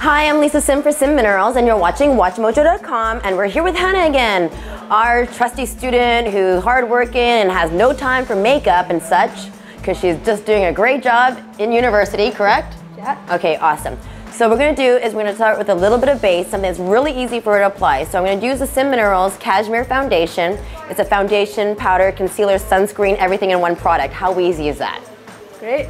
Hi, I'm Lisa Sim for Sim Minerals, and you're watching WatchMojo.com, and we're here with Hannah again, our trusty student who's hardworking and has no time for makeup and such, because she's just doing a great job in university, correct? Yeah. Okay, awesome. So what we're going to do is we're going to start with a little bit of base, something that's really easy for her to apply. So I'm going to use the Sim Minerals Cashmere Foundation. It's a foundation, powder, concealer, sunscreen, everything in one product. How easy is that? Great.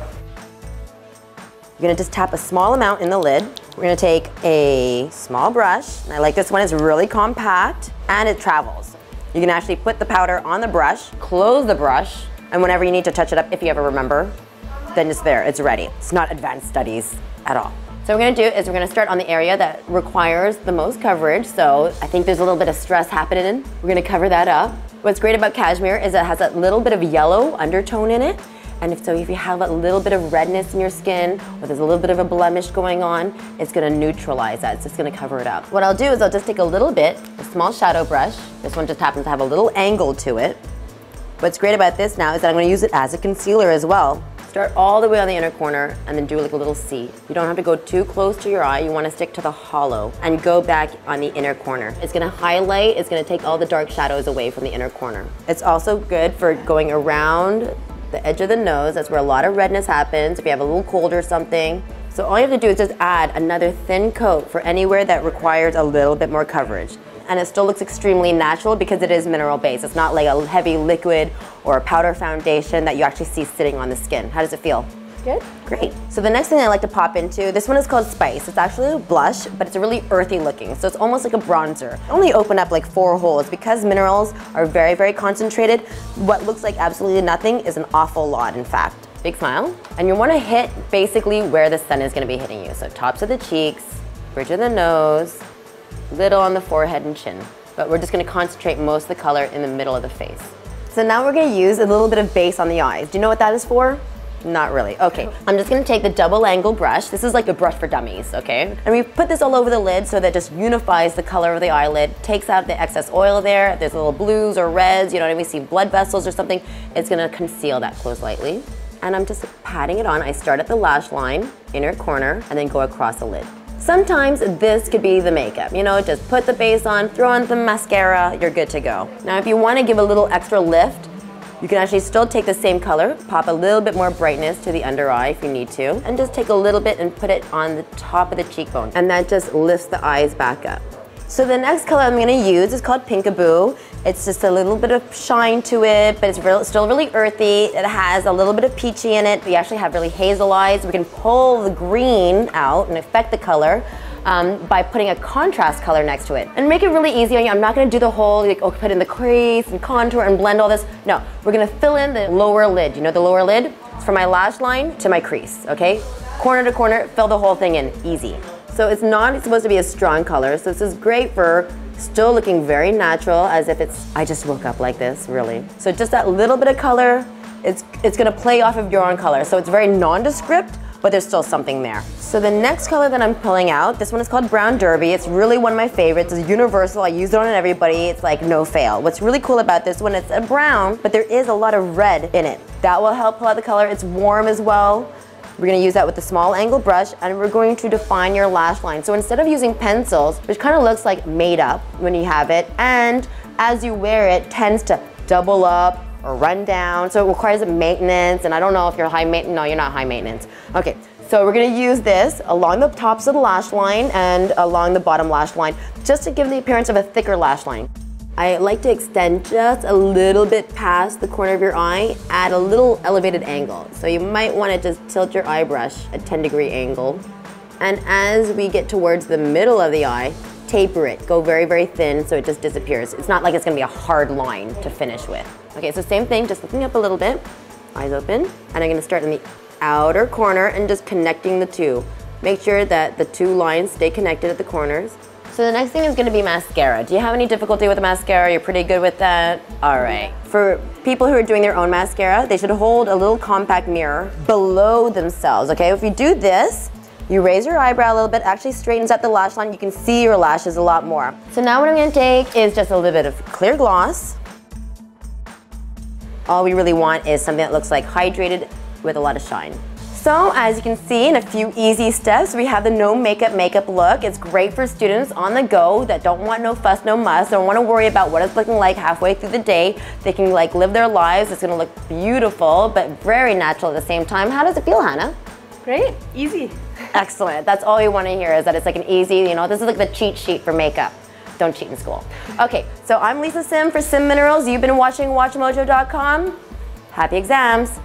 You're going to just tap a small amount in the lid. We're going to take a small brush, and I like this one, it's really compact and it travels. You can actually put the powder on the brush, close the brush, and whenever you need to touch it up, if you ever remember, then it's there, it's ready. It's not advanced studies at all. So what we're going to do is we're going to start on the area that requires the most coverage. So I think there's a little bit of stress happening. We're going to cover that up. What's great about cashmere is it has a little bit of yellow undertone in it. And if you have a little bit of redness in your skin, or there's a little bit of a blemish going on, it's gonna neutralize that. It's just gonna cover it up. What I'll do is I'll just take a little bit, a small shadow brush. This one just happens to have a little angle to it. What's great about this now is that I'm gonna use it as a concealer as well. Start all the way on the inner corner and then do like a little C. You don't have to go too close to your eye. You wanna stick to the hollow and go back on the inner corner. It's gonna highlight, it's gonna take all the dark shadows away from the inner corner. It's also good for going around the edge of the nose. That's where a lot of redness happens if you have a little cold or something. So all you have to do is just add another thin coat for anywhere that requires a little bit more coverage. And it still looks extremely natural because it is mineral based. It's not like a heavy liquid or a powder foundation that you actually see sitting on the skin. How does it feel? Good. Great. So the next thing I like to pop into, this one is called Spice. It's actually a blush, but it's really earthy looking. So it's almost like a bronzer. I only open up like 4 holes because minerals are very, very concentrated. What looks like absolutely nothing is an awful lot, in fact. Big smile. And you want to hit basically where the sun is going to be hitting you. So tops of the cheeks, bridge of the nose, little on the forehead and chin. But we're just going to concentrate most of the color in the middle of the face. So now we're going to use a little bit of base on the eyes. Do you know what that is for? Not really. Okay, I'm just gonna take the double angle brush. This is like a brush for dummies, okay? And we put this all over the lid so that just unifies the color of the eyelid, takes out the excess oil there. If there's little blues or reds, you know what I mean, see blood vessels or something, it's gonna conceal that close lightly. And I'm just patting it on. I start at the lash line, inner corner, and then go across the lid. Sometimes this could be the makeup, you know, just put the base on, throw on some mascara, you're good to go. Now if you wanna give a little extra lift, you can actually still take the same color, pop a little bit more brightness to the under eye if you need to, and just take a little bit and put it on the top of the cheekbone. And that just lifts the eyes back up. So the next color I'm gonna use is called Pinkaboo. It's just a little bit of shine to it, but it's still really earthy. It has a little bit of peachy in it. We actually have really hazel eyes. We can pull the green out and affect the color by putting a contrast color next to it. And make it really easy on you. I'm not gonna do the whole, like, oh, put in the crease and contour and blend all this. No, we're gonna fill in the lower lid. You know the lower lid? It's from my lash line to my crease, okay? Corner to corner, fill the whole thing in, easy. So it's not supposed to be a strong color, so this is great for still looking very natural, as if it's, I just woke up like this, really. So just that little bit of color, it's gonna play off of your own color. So it's very nondescript, but there's still something there. So the next color that I'm pulling out, this one is called Brown Derby. It's really one of my favorites. It's universal. I use it on everybody. It's like no fail. What's really cool about this one, it's a brown, but there is a lot of red in it. That will help pull out the color. It's warm as well. We're gonna use that with a small angle brush, and we're going to define your lash line. So instead of using pencils, which kind of looks like made up when you have it, and as you wear it, tends to double up or run down, so it requires maintenance, and I don't know if you're high maintenance. No, you're not high maintenance. Okay, so we're gonna use this along the tops of the lash line and along the bottom lash line, just to give the appearance of a thicker lash line. I like to extend just a little bit past the corner of your eye at a little elevated angle. So you might wanna just tilt your eye brush at 10-degree angle. And as we get towards the middle of the eye, taper it, go very, very thin so it just disappears. It's not like it's gonna be a hard line to finish with. Okay, so same thing, just looking up a little bit, eyes open, and I'm gonna start in the outer corner and just connecting the two. Make sure that the two lines stay connected at the corners. So the next thing is gonna be mascara. Do you have any difficulty with the mascara? You're pretty good with that? All right. For people who are doing their own mascara, they should hold a little compact mirror below themselves, okay? If you do this, you raise your eyebrow a little bit, actually straightens out the lash line. You can see your lashes a lot more. So now what I'm gonna take is just a little bit of clear gloss. All we really want is something that looks like hydrated with a lot of shine. So as you can see, in a few easy steps, we have the no makeup look. It's great for students on the go that don't want no fuss, no muss, don't want to worry about what it's looking like halfway through the day. They can like live their lives. It's gonna look beautiful, but very natural at the same time. How does it feel, Hannah? Great, easy. Excellent. That's all you want to hear, is that it's like an easy, you know, this is like the cheat sheet for makeup. Don't cheat in school. Okay, so I'm Lisa Sim for Sim Minerals. You've been watching WatchMojo.com. Happy exams.